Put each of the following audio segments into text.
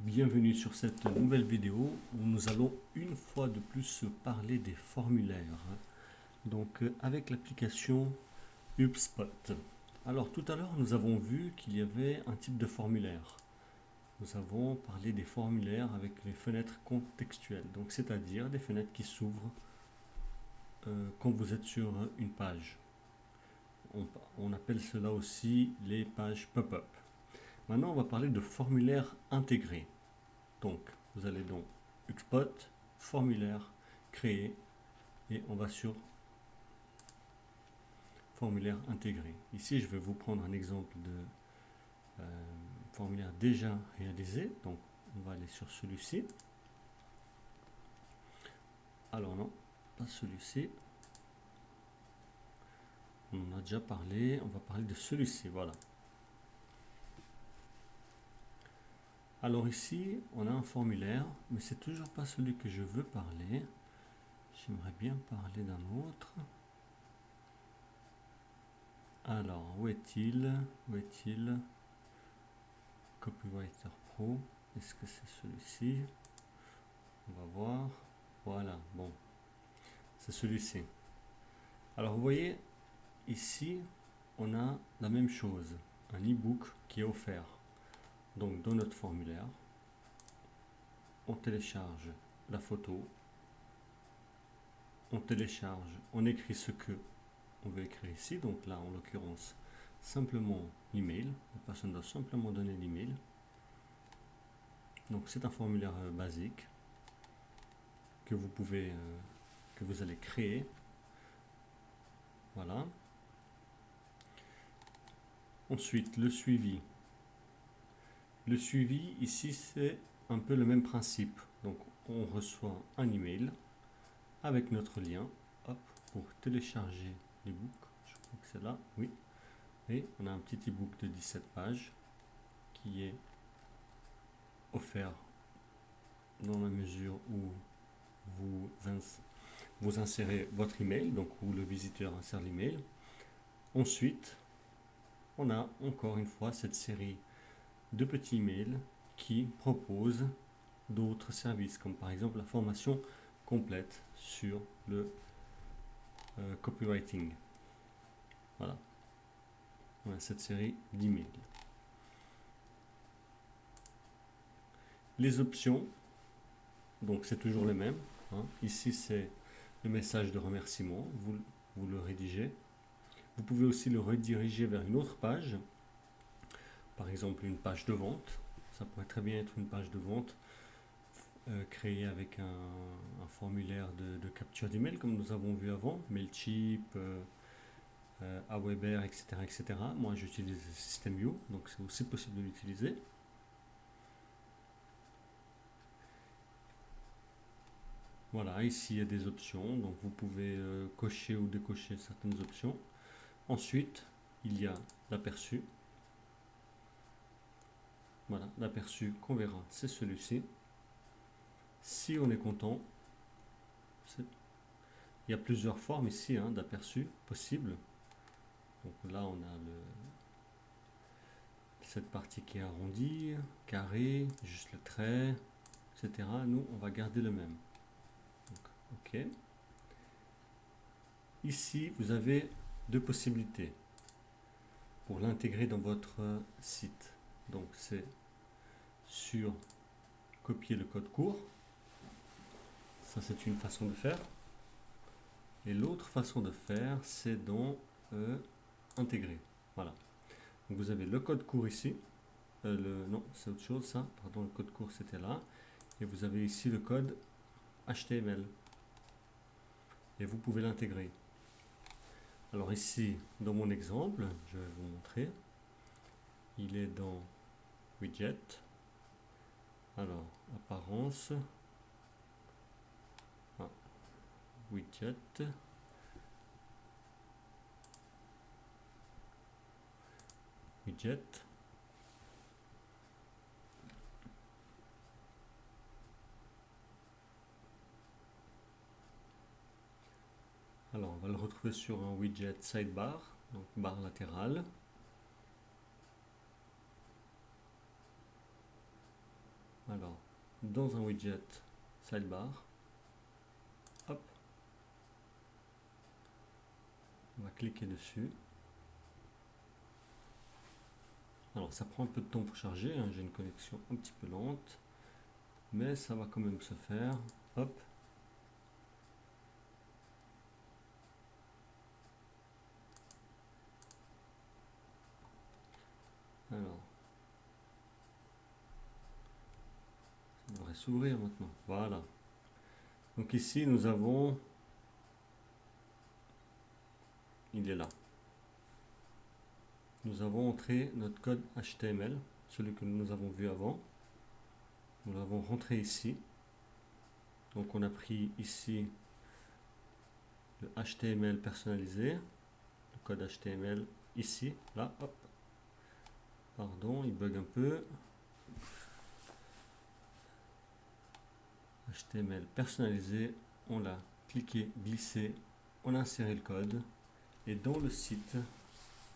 Bienvenue sur cette nouvelle vidéo où nous allons une fois de plus parler des formulaires. Donc avec l'application HubSpot. Alors tout à l'heure nous avons vu qu'il y avait un type de formulaire. Nous avons parlé des formulaires avec les fenêtres contextuelles. Donc c'est-à-dire des fenêtres qui s'ouvrent quand vous êtes sur une page. On appelle cela aussi les pages pop-up. Maintenant on va parler de formulaires intégrés. Donc, vous allez dans HubSpot, formulaire, créer, et on va sur formulaire intégré. Ici, je vais vous prendre un exemple de formulaire déjà réalisé. Donc, on va aller sur celui-ci. Alors non, pas celui-ci. On en a déjà parlé. On va parler de celui-ci. Voilà. Alors ici, on a un formulaire, mais c'est toujours pas celui que je veux parler. J'aimerais bien parler d'un autre. Alors, où est-il? Où est-il? Copywriter Pro. Est-ce que c'est celui-ci? On va voir. Voilà, bon. C'est celui-ci. Alors, vous voyez, ici, on a la même chose. Un e-book qui est offert. Donc, dans notre formulaire, on télécharge la photo. On télécharge, on écrit ce que on veut écrire ici. Donc là, en l'occurrence, simplement l'email. La personne doit simplement donner l'email. Donc c'est un formulaire basique que vous pouvez, que vous allez créer. Voilà. Ensuite, le suivi. Le suivi, ici, c'est un peu le même principe. Donc on reçoit un email avec notre lien, hop, pour télécharger l'ebook. Je crois que c'est là, oui. Et on a un petit ebook de 17 pages qui est offert dans la mesure où vous insérez votre email, donc où le visiteur insère l'email. Ensuite, on a encore une fois cette série de petits emails qui proposent d'autres services, comme par exemple la formation complète sur le copywriting. Voilà. On a cette série d'emails. Les options, donc c'est toujours les mêmes. Ici, c'est le message de remerciement. Vous le rédigez. Vous pouvez aussi le rediriger vers une autre page. Par exemple, une page de vente. Ça pourrait très bien être une page de vente créée avec un formulaire de capture d'email, comme nous avons vu avant. Mailchimp, Aweber, etc., etc. Moi, j'utilise System.io, donc c'est aussi possible de l'utiliser. Voilà, ici il y a des options, donc vous pouvez cocher ou décocher certaines options. Ensuite, il y a l'aperçu. Voilà, l'aperçu qu'on verra, c'est celui-ci. Si on est content, il y a plusieurs formes ici d'aperçu possibles. Donc là, on a cette partie qui est arrondie, carré, juste le trait, etc. Nous, on va garder le même. Donc, OK. Ici, vous avez deux possibilités pour l'intégrer dans votre site. Donc, c'est sur copier le code court. Ça, c'est une façon de faire. Et l'autre façon de faire, c'est dans intégrer. Voilà. Donc, vous avez le code court ici. Non, c'est autre chose, ça. Pardon, le code court, c'était là. Et vous avez ici le code HTML. Et vous pouvez l'intégrer. Alors ici, dans mon exemple, je vais vous montrer. Il est dans Widget. Alors, apparence. Widget. Widget. Alors, on va le retrouver sur un widget sidebar, donc barre latérale. Alors, dans un widget sidebar, hop, on va cliquer dessus. Alors ça prend un peu de temps pour charger, hein. J'ai une connexion un petit peu lente, mais ça va quand même se faire. Hop. Alors, ça devrait s'ouvrir maintenant. Voilà. Donc ici nous avons, il est là. Nous avons entré notre code HTML, celui que nous avons vu avant. Nous l'avons rentré ici. Donc on a pris ici le HTML personnalisé, le code HTML ici, là, hop. Pardon, il bug un peu. HTML personnalisé, on l'a cliqué, glissé, on a inséré le code. Et dans le site,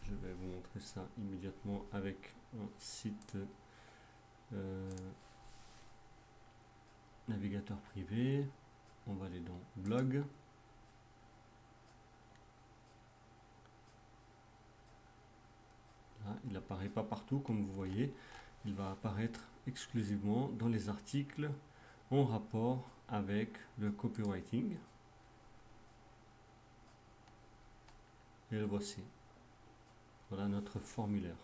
je vais vous montrer ça immédiatement avec un site navigateur privé. On va aller dans blog. Là, il n'apparaît pas partout comme vous voyez. Il va apparaître exclusivement dans les articles en rapport avec le copywriting. Et le voici. Voilà notre formulaire.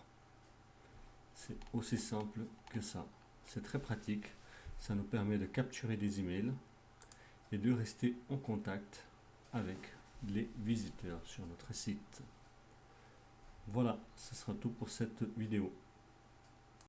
C'est aussi simple que ça. C'est très pratique. Ça nous permet de capturer des emails et de rester en contact avec les visiteurs sur notre site. Voilà, ce sera tout pour cette vidéo.